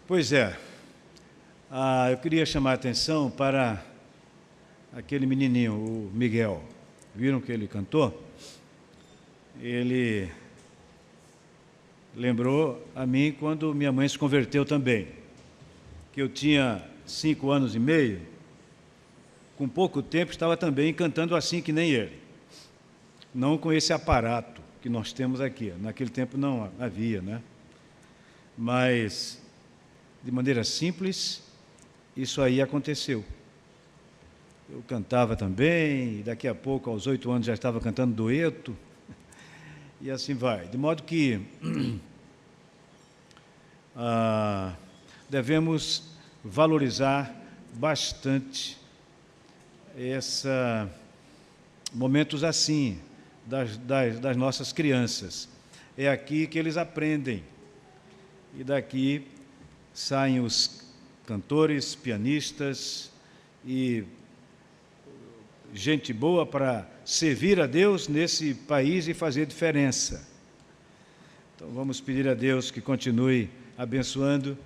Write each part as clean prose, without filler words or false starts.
Pois é, eu queria chamar a atenção para aquele menininho, o Miguel. Viram que ele cantou? Ele lembrou a mim quando minha mãe se converteu também, que eu tinha 5 anos e meio, com pouco tempo estava também cantando assim que nem ele, não com esse aparato que nós temos aqui. Naquele tempo não havia, né? Mas, de maneira simples, isso aí aconteceu. Eu cantava também, e daqui a pouco, aos 8 anos, já estava cantando dueto, e assim vai. De modo que devemos valorizar bastante momentos assim, das nossas crianças. É aqui que eles aprendem, e daqui saem os cantores, pianistas e gente boa para servir a Deus nesse país e fazer diferença. Então vamos pedir a Deus que continue abençoando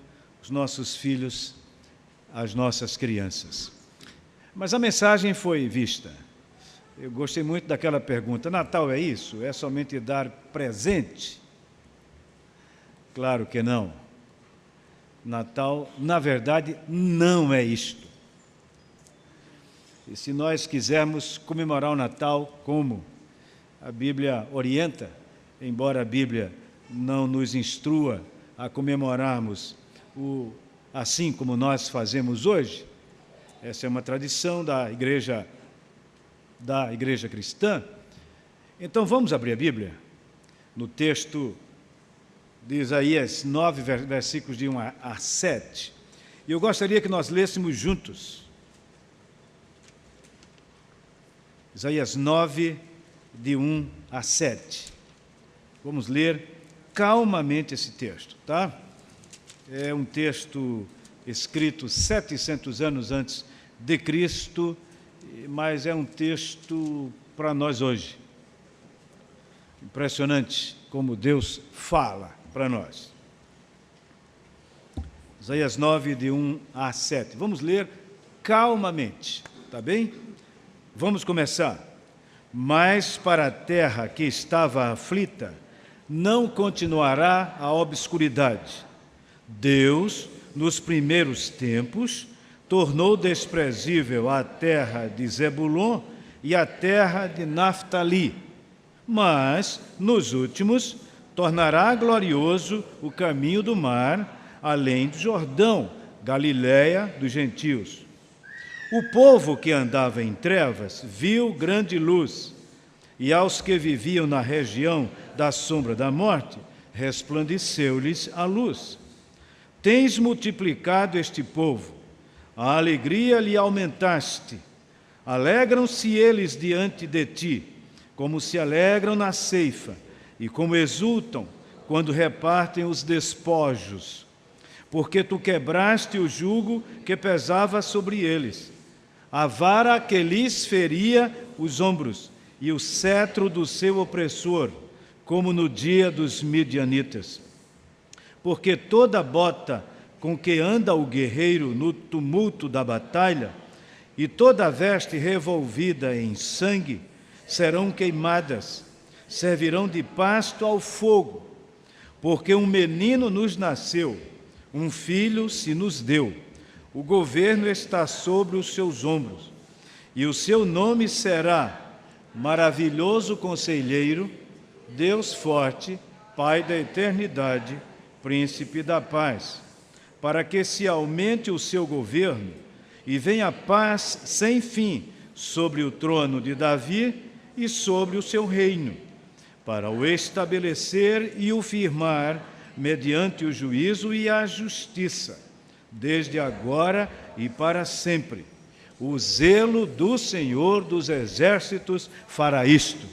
os nossos filhos, as nossas crianças. Mas a mensagem foi vista. Eu gostei muito daquela pergunta: Natal é isso? É somente dar presente? Claro que não. Natal, na verdade, não é isto. E se nós quisermos comemorar o Natal como a Bíblia orienta, embora a Bíblia não nos instrua a comemorarmos assim como nós fazemos hoje, essa é uma tradição da igreja cristã. Então vamos abrir a Bíblia no texto de Isaías 9, versículos de 1 a 7. E eu gostaria que nós lêssemos juntos. Isaías 9, de 1 a 7. Vamos ler calmamente esse texto, tá? É um texto escrito 700 anos antes de Cristo, mas é um texto para nós hoje. Impressionante como Deus fala para nós. Isaías 9, de 1 a 7. Vamos ler calmamente, tá bem? Vamos começar. Mas para a terra que estava aflita, não continuará a obscuridade. Deus, nos primeiros tempos, tornou desprezível a terra de Zebulon e a terra de Naftali, mas, nos últimos, tornará glorioso o caminho do mar, além do Jordão, Galiléia dos gentios. O povo que andava em trevas viu grande luz, e aos que viviam na região da sombra da morte, resplandeceu-lhes a luz. Tens multiplicado este povo, a alegria lhe aumentaste. Alegram-se eles diante de ti, como se alegram na ceifa, e como exultam quando repartem os despojos. Porque tu quebraste o jugo que pesava sobre eles, a vara que lhes feria os ombros, e o cetro do seu opressor, como no dia dos midianitas. Porque toda bota com que anda o guerreiro no tumulto da batalha, e toda veste revolvida em sangue, serão queimadas, servirão de pasto ao fogo. Porque um menino nos nasceu, um filho se nos deu, o governo está sobre os seus ombros, e o seu nome será Maravilhoso Conselheiro, Deus Forte, Pai da Eternidade, Príncipe da Paz, para que se aumente o seu governo e venha paz sem fim sobre o trono de Davi e sobre o seu reino, para o estabelecer e o firmar mediante o juízo e a justiça, desde agora e para sempre. O zelo do Senhor dos Exércitos fará isto.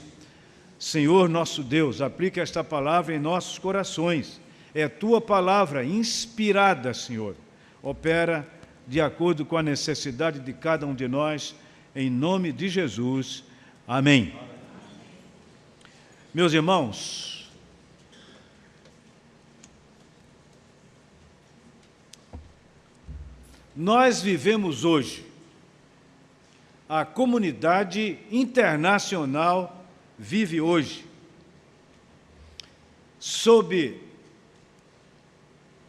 Senhor nosso Deus, aplica esta palavra em nossos corações. É tua palavra inspirada, Senhor. Opera de acordo com a necessidade de cada um de nós, em nome de Jesus. Amém. Meus irmãos, nós vivemos hoje. A comunidade internacional vive hoje sob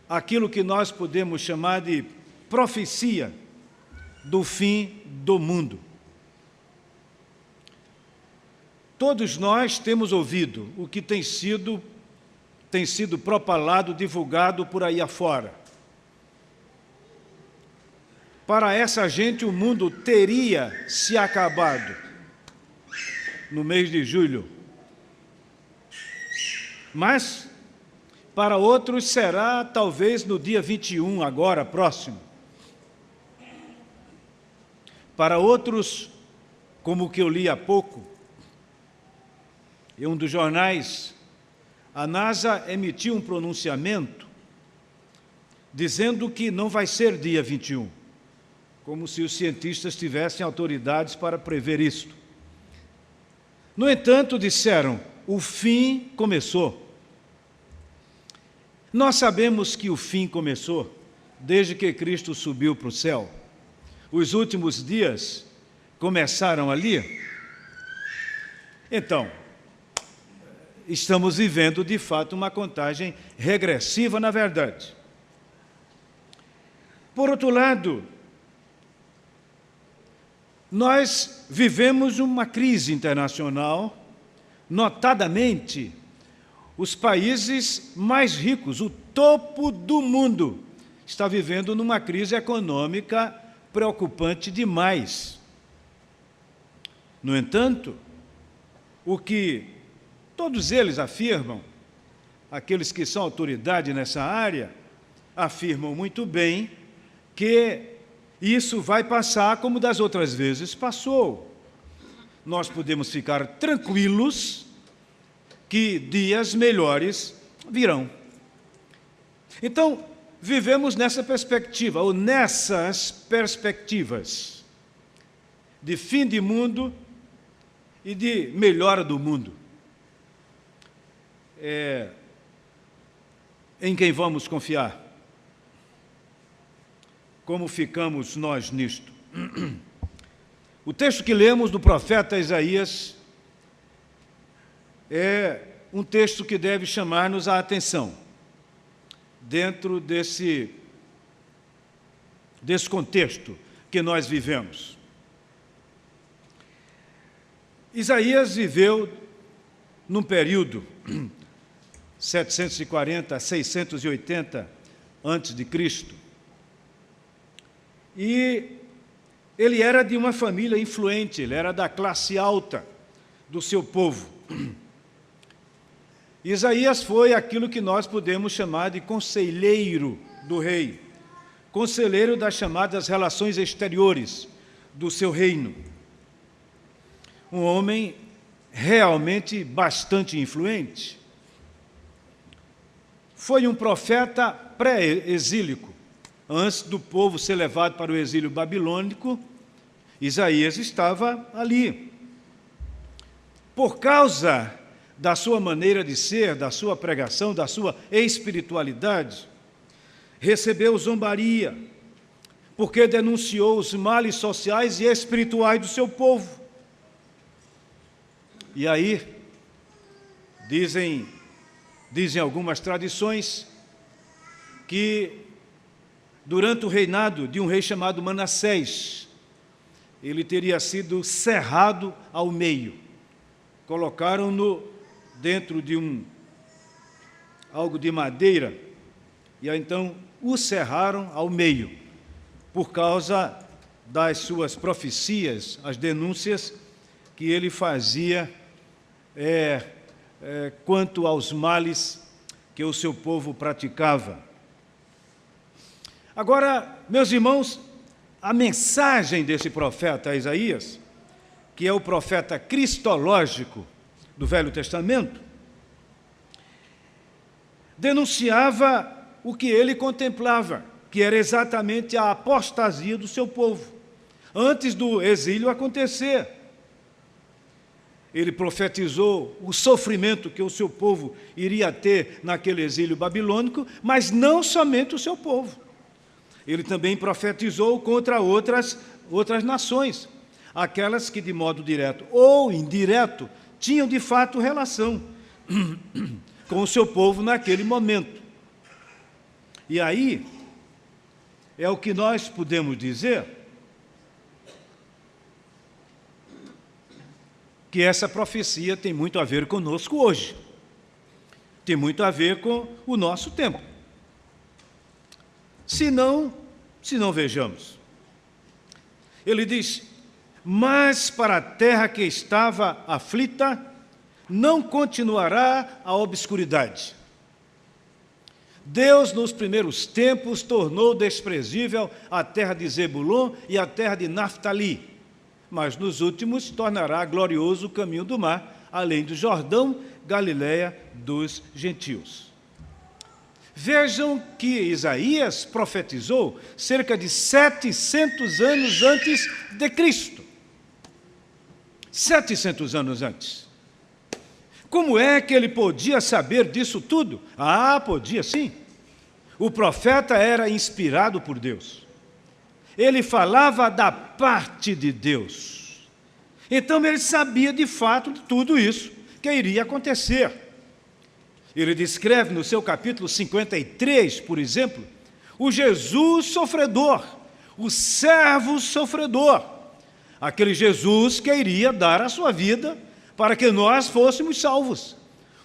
aquilo que nós podemos chamar de profecia do fim do mundo. Todos nós temos ouvido o que tem sido propalado, divulgado por aí afora. Para essa gente, o mundo teria se acabado no mês de julho. Mas, para outros, será talvez no dia 21, agora, próximo. Para outros, como o que eu li há pouco, em um dos jornais, a NASA emitiu um pronunciamento dizendo que não vai ser dia 21, como se os cientistas tivessem autoridades para prever isto. No entanto, disseram, o fim começou. Nós sabemos que o fim começou desde que Cristo subiu para o céu. Os últimos dias começaram ali. Então, estamos vivendo, de fato, uma contagem regressiva, na verdade. Por outro lado, nós vivemos uma crise internacional, notadamente, os países mais ricos, o topo do mundo, está vivendo numa crise econômica preocupante demais. No entanto, o que todos eles afirmam, aqueles que são autoridade nessa área, afirmam muito bem que isso vai passar como das outras vezes passou. Nós podemos ficar tranquilos que dias melhores virão. Então, vivemos nessa perspectiva, ou nessas perspectivas, de fim de mundo e de melhora do mundo. Em quem vamos confiar? Como ficamos nós nisto? O texto que lemos do profeta Isaías é um texto que deve chamar-nos a atenção dentro desse contexto que nós vivemos. Isaías viveu num período 740 a 680 a.C., e ele era de uma família influente, ele era da classe alta do seu povo. Isaías foi aquilo que nós podemos chamar de conselheiro do rei, conselheiro das chamadas relações exteriores do seu reino. Um homem realmente bastante influente. Foi um profeta pré-exílico. Antes do povo ser levado para o exílio babilônico, Isaías estava ali. Por causa da sua maneira de ser, da sua pregação, da sua espiritualidade, recebeu zombaria, porque denunciou os males sociais e espirituais do seu povo. E aí, dizem algumas tradições, que durante o reinado de um rei chamado Manassés, ele teria sido cerrado ao meio. Colocaram-no dentro de algo de madeira, e aí, então o cerraram ao meio, por causa das suas profecias, as denúncias que ele fazia quanto aos males que o seu povo praticava. Agora, meus irmãos, a mensagem desse profeta Isaías, que é o profeta cristológico do Velho Testamento, denunciava o que ele contemplava, que era exatamente a apostasia do seu povo, antes do exílio acontecer. Ele profetizou o sofrimento que o seu povo iria ter naquele exílio babilônico, mas não somente o seu povo. ele também profetizou contra outras nações, aquelas que de modo direto ou indireto tinham de fato relação com o seu povo naquele momento. E aí é o que nós podemos dizer que essa profecia tem muito a ver conosco hoje, tem muito a ver com o nosso tempo. Se não vejamos. Ele diz: mas para a terra que estava aflita, não continuará a obscuridade. Deus, nos primeiros tempos, tornou desprezível a terra de Zebulon e a terra de Naftali, mas nos últimos tornará glorioso o caminho do mar, além do Jordão, Galileia dos gentios. Vejam que Isaías profetizou cerca de 700 anos antes de Cristo. 700 anos antes. Como é que ele podia saber disso tudo? Ah, podia sim. O profeta era inspirado por Deus. Ele falava da parte de Deus. Então ele sabia de fato de tudo isso que iria acontecer. Ele descreve no seu capítulo 53, por exemplo, o Jesus sofredor, o servo sofredor, aquele Jesus que iria dar a sua vida para que nós fôssemos salvos,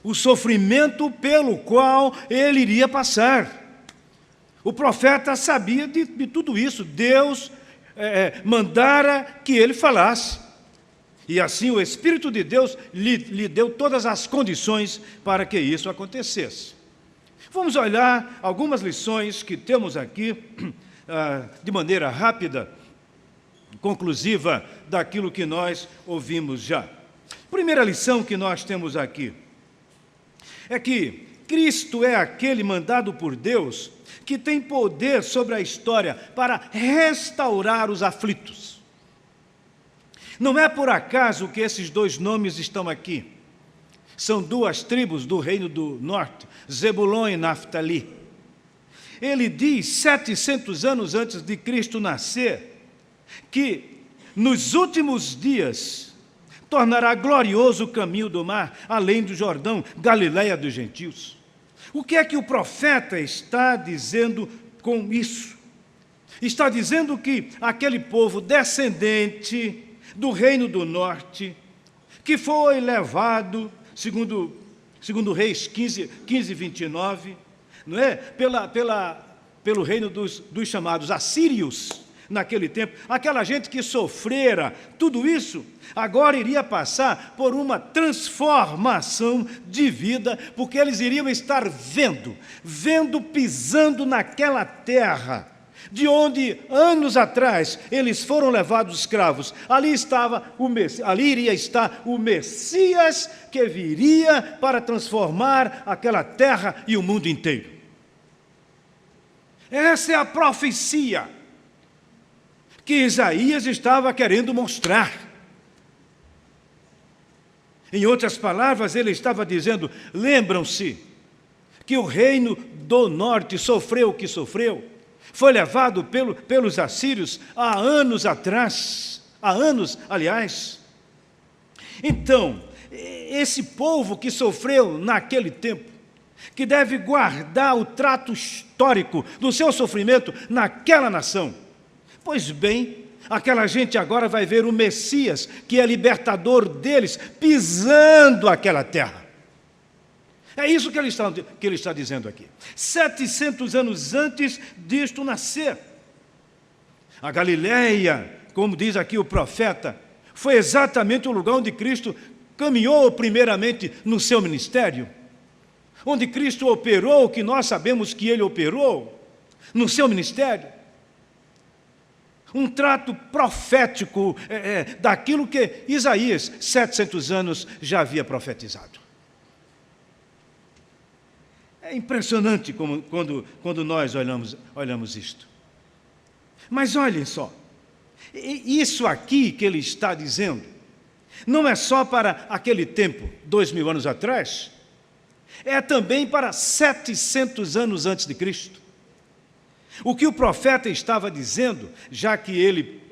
o sofrimento pelo qual ele iria passar. O profeta sabia de tudo isso, Deus mandara que ele falasse. E assim o Espírito de Deus lhe deu todas as condições para que isso acontecesse. Vamos olhar algumas lições que temos aqui, de maneira rápida, conclusiva daquilo que nós ouvimos já. Primeira lição que nós temos aqui é que Cristo é aquele mandado por Deus que tem poder sobre a história para restaurar os aflitos. Não é por acaso que esses dois nomes estão aqui. São duas tribos do reino do norte, Zebulon e Naftali. Ele diz, 700 anos antes de Cristo nascer, que nos últimos dias tornará glorioso o caminho do mar, além do Jordão, Galileia dos gentios. O que é que o profeta está dizendo com isso? Está dizendo que aquele povo descendente do reino do norte, que foi levado, segundo Reis 15, 29, não é? Pelo reino dos chamados assírios, naquele tempo, aquela gente que sofrera tudo isso, agora iria passar por uma transformação de vida, porque eles iriam estar vendo, pisando naquela terra, de onde, anos atrás, eles foram levados escravos. Ali iria estar o Messias que viria para transformar aquela terra e o mundo inteiro. Essa é a profecia que Isaías estava querendo mostrar. Em outras palavras, ele estava dizendo: lembram-se que o reino do norte sofreu o que sofreu, foi levado pelos assírios há anos atrás, aliás. Então, esse povo que sofreu naquele tempo, que deve guardar o trato histórico do seu sofrimento naquela nação. Pois bem, aquela gente agora vai ver o Messias, que é libertador deles, pisando aquela terra. É isso que ele está dizendo aqui. 700 anos antes disto nascer. A Galileia, como diz aqui o profeta, foi exatamente o lugar onde Cristo caminhou primeiramente no seu ministério, onde Cristo operou o que nós sabemos que ele operou no seu ministério. Um trato profético daquilo que Isaías, 700 anos, já havia profetizado. É impressionante quando nós olhamos isto. Mas olhem só, isso aqui que ele está dizendo, não é só para aquele tempo, 2000 anos atrás, é também para 700 anos antes de Cristo. O que o profeta estava dizendo, já que ele,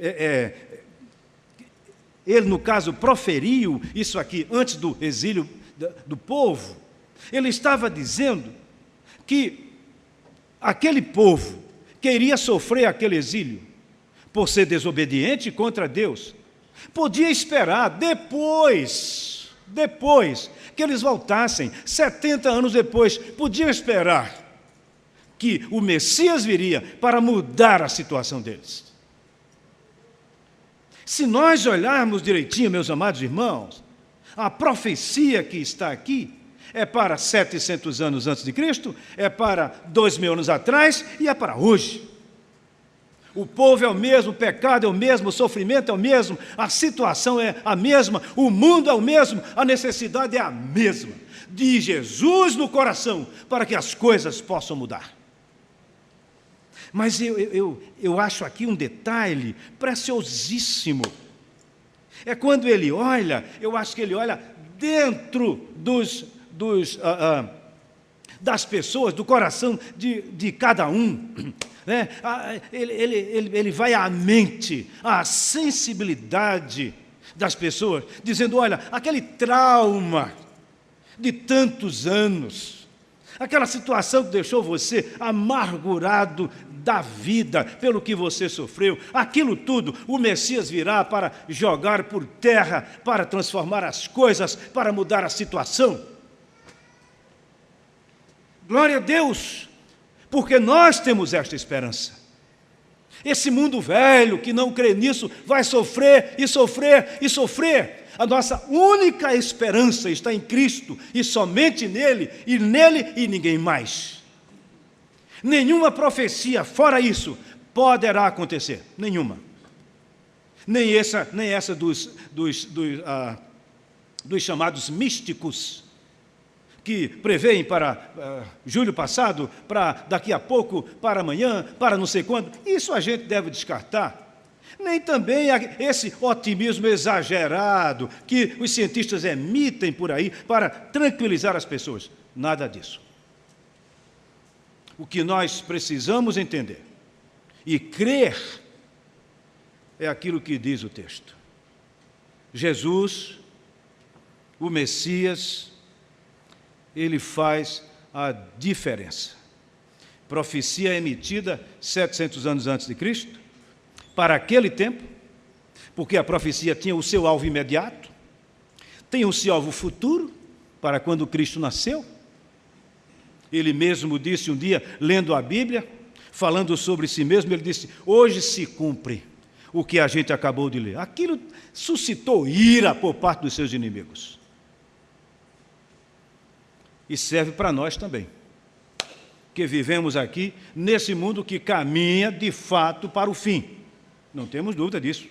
no caso, proferiu isso aqui antes do exílio do povo, ele estava dizendo que aquele povo que iria sofrer aquele exílio por ser desobediente contra Deus, podia esperar depois que eles voltassem, 70 anos depois, podiam esperar que o Messias viria para mudar a situação deles. Se nós olharmos direitinho, meus amados irmãos, a profecia que está aqui é para 700 anos antes de Cristo, é para 2000 anos atrás e é para hoje. O povo é o mesmo, o pecado é o mesmo, o sofrimento é o mesmo, a situação é a mesma, o mundo é o mesmo, a necessidade é a mesma. De Jesus no coração, para que as coisas possam mudar. Mas eu acho aqui um detalhe preciosíssimo. É quando ele olha, eu acho que ele olha dentro das pessoas, do coração de cada um. Né? Ele vai à mente, à sensibilidade das pessoas, dizendo, olha, aquele trauma de tantos anos, aquela situação que deixou você amargurado da vida pelo que você sofreu, aquilo tudo, o Messias virá para jogar por terra, para transformar as coisas, para mudar a situação. Glória a Deus, porque nós temos esta esperança. Esse mundo velho que não crê nisso vai sofrer e sofrer e sofrer. A nossa única esperança está em Cristo e somente nele e ninguém mais. Nenhuma profecia fora isso poderá acontecer, nenhuma. Nem essa dos chamados místicos, que preveem para julho passado, para daqui a pouco, para amanhã, para não sei quando. Isso a gente deve descartar. Nem também esse otimismo exagerado que os cientistas emitem por aí para tranquilizar as pessoas. Nada disso. O que nós precisamos entender e crer é aquilo que diz o texto. Jesus, o Messias, ele faz a diferença. Profecia emitida 700 anos antes de Cristo, para aquele tempo, porque a profecia tinha o seu alvo imediato, tem o seu alvo futuro, para quando Cristo nasceu. Ele mesmo disse um dia, lendo a Bíblia, falando sobre si mesmo, ele disse, hoje se cumpre o que a gente acabou de ler. Aquilo suscitou ira por parte dos seus inimigos. E serve para nós também, que vivemos aqui nesse mundo que caminha de fato para o fim. Não temos dúvida disso.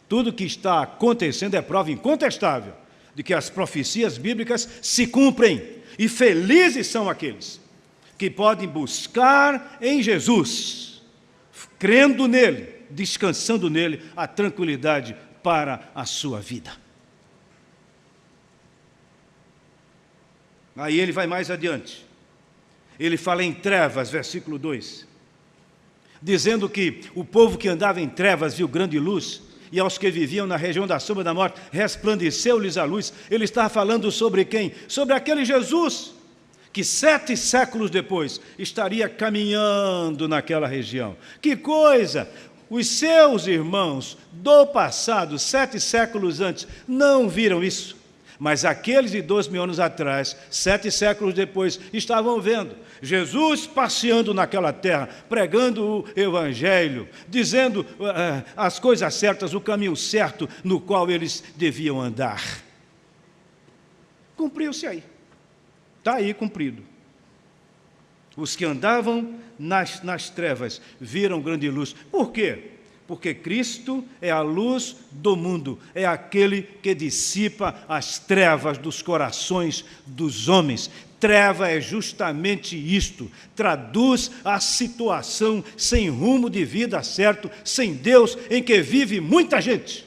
Tudo que está acontecendo é prova incontestável de que as profecias bíblicas se cumprem. E felizes são aqueles que podem buscar em Jesus, crendo nele, descansando nele, a tranquilidade para a sua vida. Aí ele vai mais adiante. Ele fala em trevas, versículo 2, dizendo que o povo que andava em trevas viu grande luz, e aos que viviam na região da sombra da morte, resplandeceu-lhes a luz. Ele está falando sobre quem? Sobre aquele Jesus, que 7 séculos depois estaria caminhando naquela região. Que coisa! Os seus irmãos do passado, 7 séculos antes, não viram isso. Mas aqueles de 2000 anos atrás, 7 séculos depois, estavam vendo Jesus passeando naquela terra, pregando o Evangelho, dizendo as coisas certas, o caminho certo no qual eles deviam andar. Cumpriu-se aí. Está aí cumprido. Os que andavam nas trevas viram grande luz. Por quê? Porque Cristo é a luz do mundo, é aquele que dissipa as trevas dos corações dos homens. Treva é justamente isto, traduz a situação sem rumo de vida certo, sem Deus, em que vive muita gente.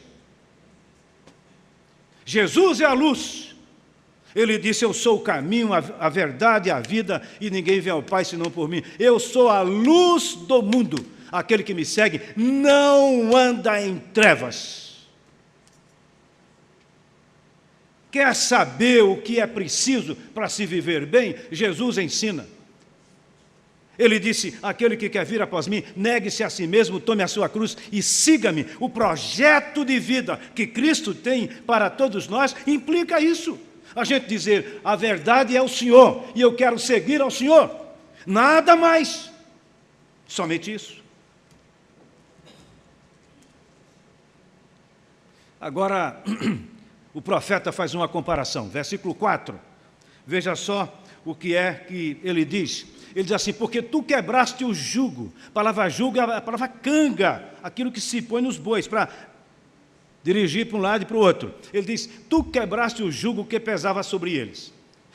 Jesus é a luz, Ele disse: eu sou o caminho, a verdade e a vida, e ninguém vem ao Pai senão por mim. Eu sou a luz do mundo. Aquele que me segue não anda em trevas. Quer saber o que é preciso para se viver bem? Jesus ensina. Ele disse: aquele que quer vir após mim, negue-se a si mesmo, tome a sua cruz e siga-me. O projeto de vida que Cristo tem para todos nós implica isso. A gente dizer: a verdade é o Senhor, e eu quero seguir ao Senhor. Nada mais. Somente isso. Agora, o profeta faz uma comparação. Versículo 4. Veja só o que é que ele diz. Ele diz assim: porque tu quebraste o jugo. A palavra jugo é a palavra canga, aquilo que se põe nos bois para dirigir para um lado e para o outro. Ele diz: tu quebraste o jugo que pesava sobre eles,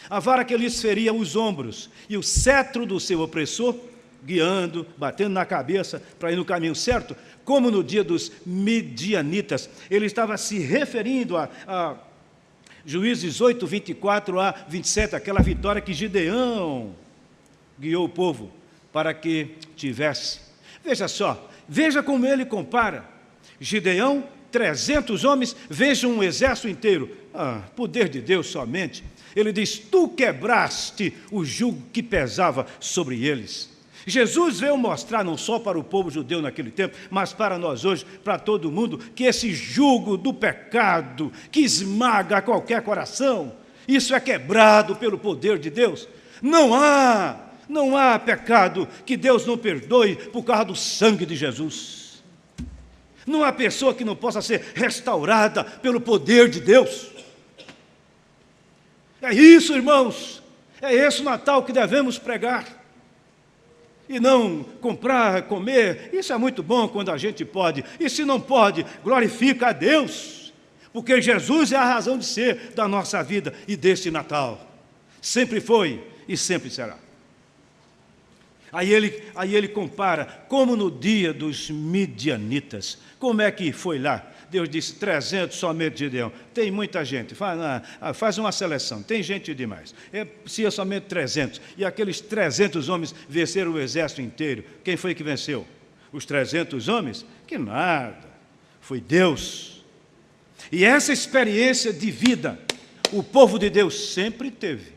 a vara que lhes feria os ombros, e o cetro do seu opressor, guiando, batendo na cabeça para ir no caminho certo, como no dia dos midianitas. Ele estava se referindo a Juízes 8, 24 a 27, aquela vitória que Gideão guiou o povo para que tivesse. Veja só, veja como ele compara. Gideão, 300 homens, veja um exército inteiro. Poder de Deus somente. Ele diz: tu quebraste o jugo que pesava sobre eles. Jesus veio mostrar, não só para o povo judeu naquele tempo, mas para nós hoje, para todo mundo, que esse jugo do pecado que esmaga qualquer coração, isso é quebrado pelo poder de Deus. Não há pecado que Deus não perdoe por causa do sangue de Jesus. Não há pessoa que não possa ser restaurada pelo poder de Deus. É isso, irmãos. É esse o Natal que devemos pregar. E não comprar, comer. Isso é muito bom quando a gente pode. E se não pode, glorifica a Deus. Porque Jesus é a razão de ser da nossa vida e deste Natal. Sempre foi e sempre será. Aí ele compara, como no dia dos midianitas. Como é que foi lá? Deus disse: 300 somente Gideão. Tem muita gente, faz uma seleção, tem gente demais. Se é somente 300, e aqueles 300 homens venceram o exército inteiro. Quem foi que venceu? Os 300 homens? Que nada, foi Deus. E essa experiência de vida, o povo de Deus sempre teve.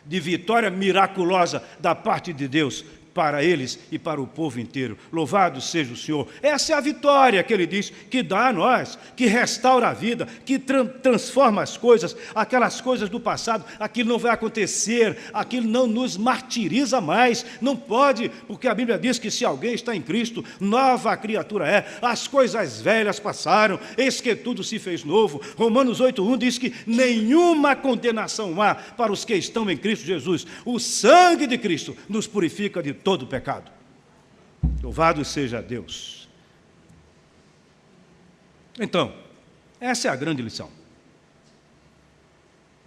De vitória miraculosa da parte de Deus para eles e para o povo inteiro. Louvado seja o Senhor. Essa é a vitória que Ele diz que dá a nós, que restaura a vida, que transforma as coisas, aquelas coisas do passado, aquilo não vai acontecer, aquilo não nos martiriza mais, não pode, porque a Bíblia diz que se alguém está em Cristo, nova criatura é, as coisas velhas passaram, eis que tudo se fez novo. Romanos 8:1 diz que nenhuma condenação há para os que estão em Cristo Jesus. O sangue de Cristo nos purifica de todo o pecado. Louvado seja Deus. Então, essa é a grande lição.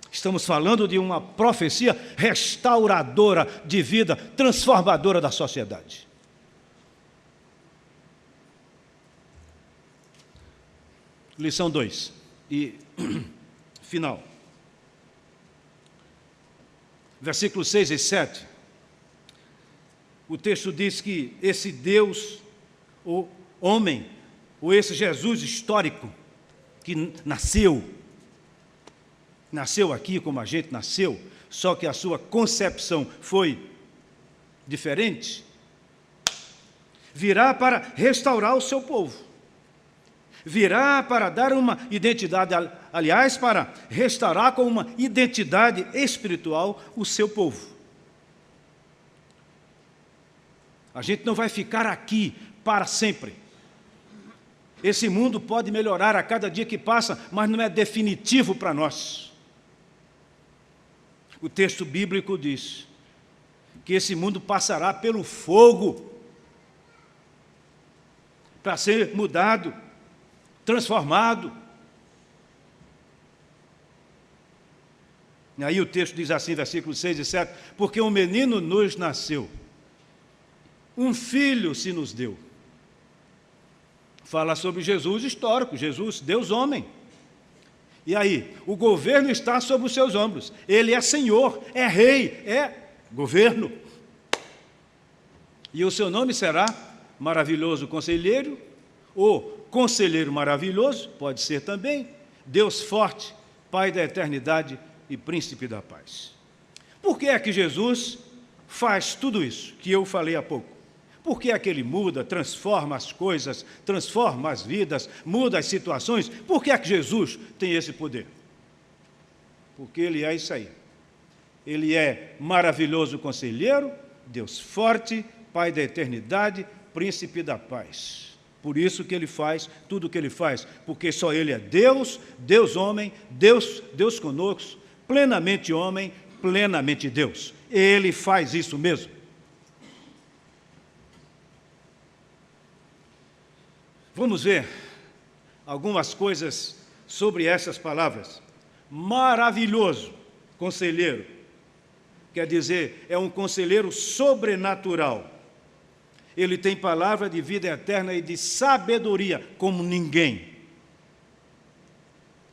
Estamos falando de uma profecia restauradora de vida, transformadora da sociedade. Lição 2 e final. Versículos 6 e 7. O texto diz que esse Deus, o homem, ou esse Jesus histórico, que nasceu aqui como a gente nasceu, só que a sua concepção foi diferente, virá para restaurar o seu povo. Virá para dar uma identidade, aliás, para restaurar com uma identidade espiritual o seu povo. A gente não vai ficar aqui para sempre. Esse mundo pode melhorar a cada dia que passa, mas não é definitivo para nós. O texto bíblico diz que esse mundo passará pelo fogo para ser mudado, transformado. E aí o texto diz assim, versículos 6 e 7, porque um menino nos nasceu, um filho se nos deu. Fala sobre Jesus histórico, Jesus, Deus homem. E aí? O governo está sobre os seus ombros. Ele é senhor, é rei, é governo. E o seu nome será Maravilhoso Conselheiro, ou Conselheiro Maravilhoso, pode ser também, Deus Forte, Pai da Eternidade e Príncipe da Paz. Por que é que Jesus faz tudo isso que eu falei há pouco? Por que é que ele muda, transforma as coisas, transforma as vidas, muda as situações? Por que é que Jesus tem esse poder? Porque ele é isso aí. Ele é maravilhoso conselheiro, Deus forte, Pai da eternidade, Príncipe da paz. Por isso que ele faz tudo o que ele faz, porque só ele é Deus, Deus homem, Deus conosco, plenamente homem, plenamente Deus. Ele faz isso mesmo. Vamos ver algumas coisas sobre essas palavras. Maravilhoso conselheiro, quer dizer, é um conselheiro sobrenatural. Ele tem palavra de vida eterna e de sabedoria, como ninguém.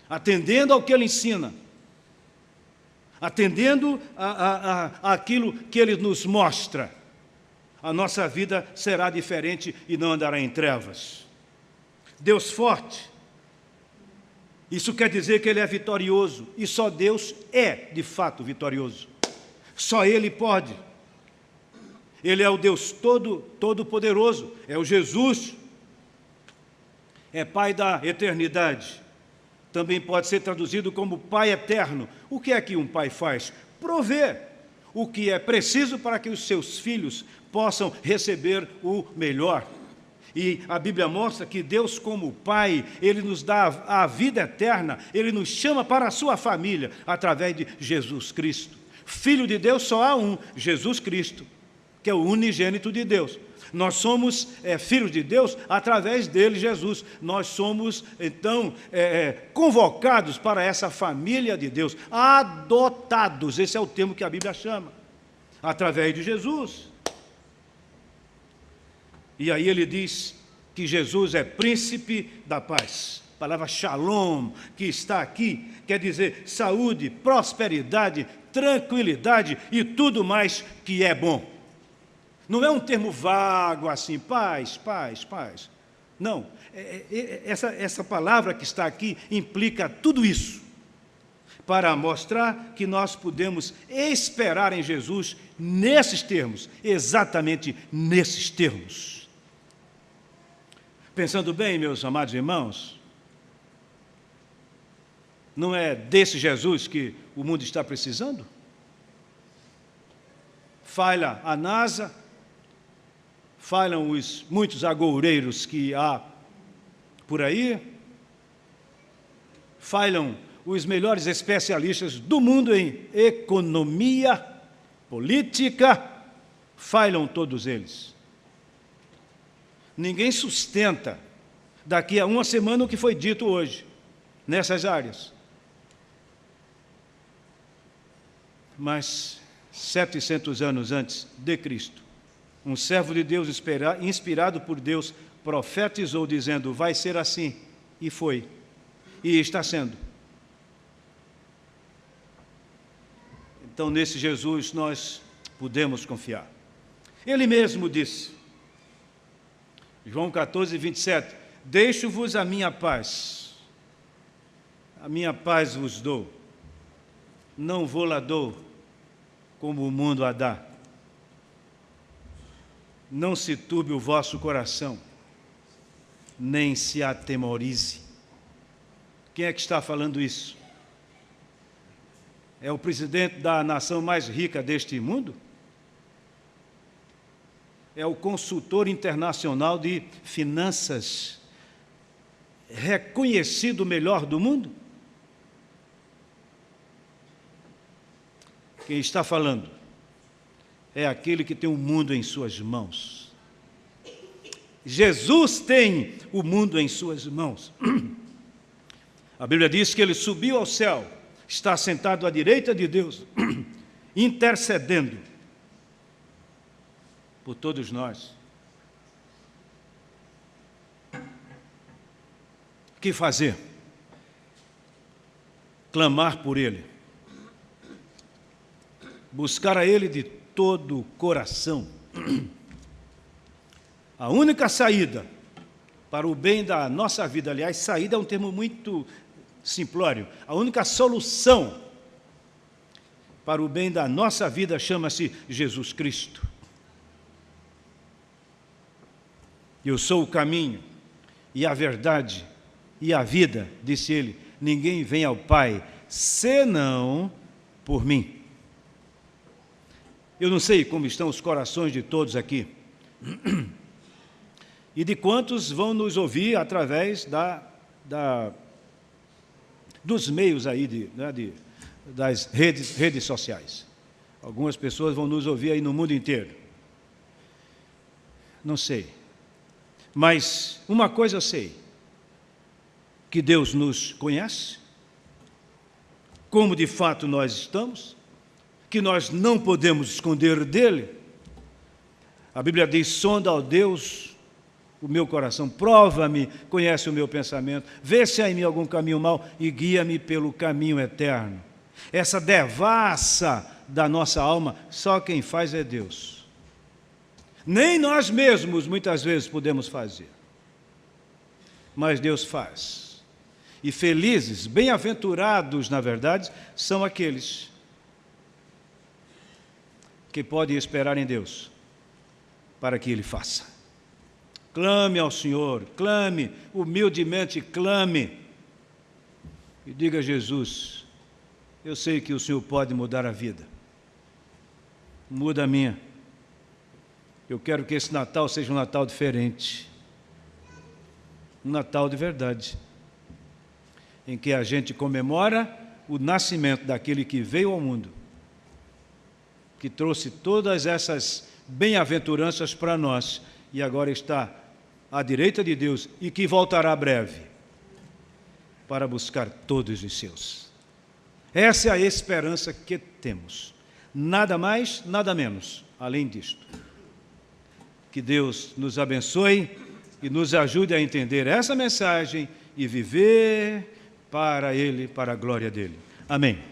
Atendendo ao que ele ensina, atendendo àquilo que ele nos mostra, a nossa vida será diferente e não andará em trevas. Deus forte, isso quer dizer que ele é vitorioso, e só Deus é, de fato, vitorioso. Só Ele pode. Ele é o Deus todo-poderoso, é o Jesus, é Pai da eternidade. Também pode ser traduzido como Pai eterno. O que é que um pai faz? Prover o que é preciso para que os seus filhos possam receber o melhor. E a Bíblia mostra que Deus, como Pai, Ele nos dá a vida eterna, Ele nos chama para a sua família, através de Jesus Cristo. Filho de Deus só há um, Jesus Cristo, que é o unigênito de Deus. Nós somos filhos de Deus através dele, Jesus. Nós somos, então, convocados para essa família de Deus, adotados, esse é o termo que a Bíblia chama, através de Jesus. E aí ele diz que Jesus é príncipe da paz. A palavra shalom, que está aqui, quer dizer saúde, prosperidade, tranquilidade e tudo mais que é bom. Não é um termo vago assim, paz, paz, paz. Não, essa palavra que está aqui implica tudo isso, para mostrar que nós podemos esperar em Jesus nesses termos, exatamente nesses termos. Pensando bem, meus amados irmãos, não é desse Jesus que o mundo está precisando? Falha a NASA, falham os muitos agoureiros que há por aí, falham os melhores especialistas do mundo em economia, política, falham todos eles. Ninguém sustenta daqui a uma semana o que foi dito hoje, nessas áreas. Mas 700 anos antes de Cristo, um servo de Deus inspirado por Deus profetizou dizendo, vai ser assim, e foi, e está sendo. Então, nesse Jesus nós podemos confiar. Ele mesmo disse, João 14, 27, deixo-vos a minha paz vos dou, não vou lá dou como o mundo a dá. Não se turbe o vosso coração, nem se atemorize. Quem é que está falando isso? É o presidente da nação mais rica deste mundo? É o consultor internacional de finanças, reconhecido melhor do mundo? Quem está falando é aquele que tem o mundo em suas mãos. Jesus tem o mundo em suas mãos. A Bíblia diz que ele subiu ao céu, está sentado à direita de Deus, intercedendo por todos nós. O que fazer? clamar por Ele, buscar a Ele de todo o coração. A única saída para o bem da nossa vida, aliás, saída é um termo muito simplório, a única solução para o bem da nossa vida chama-se Jesus Cristo. Eu sou o caminho e a verdade e a vida, disse ele, ninguém vem ao Pai senão por mim. Eu não sei como estão os corações de todos aqui e de quantos vão nos ouvir através dos meios aí das redes sociais. Algumas pessoas vão nos ouvir aí no mundo inteiro. Não sei. Mas uma coisa eu sei, que Deus nos conhece, como de fato nós estamos, que nós não podemos esconder dele. A Bíblia diz, sonda, ó Deus, o meu coração, prova-me, conhece o meu pensamento, vê se há em mim algum caminho mau e guia-me pelo caminho eterno. Essa devassa da nossa alma, só quem faz é Deus. Nem nós mesmos, muitas vezes, podemos fazer. Mas Deus faz. E felizes, bem-aventurados, na verdade, são aqueles que podem esperar em Deus para que Ele faça. Clame ao Senhor, clame, humildemente clame. E diga a Jesus, eu sei que o Senhor pode mudar a vida. Muda a minha. Eu quero que esse Natal seja um Natal diferente. Um Natal de verdade. Em que a gente comemora o nascimento daquele que veio ao mundo, que trouxe todas essas bem-aventuranças para nós e agora está à direita de Deus e que voltará breve para buscar todos os seus. Essa é a esperança que temos. Nada mais, nada menos, além disto. Que Deus nos abençoe e nos ajude a entender essa mensagem e viver para Ele, para a glória dEle. Amém.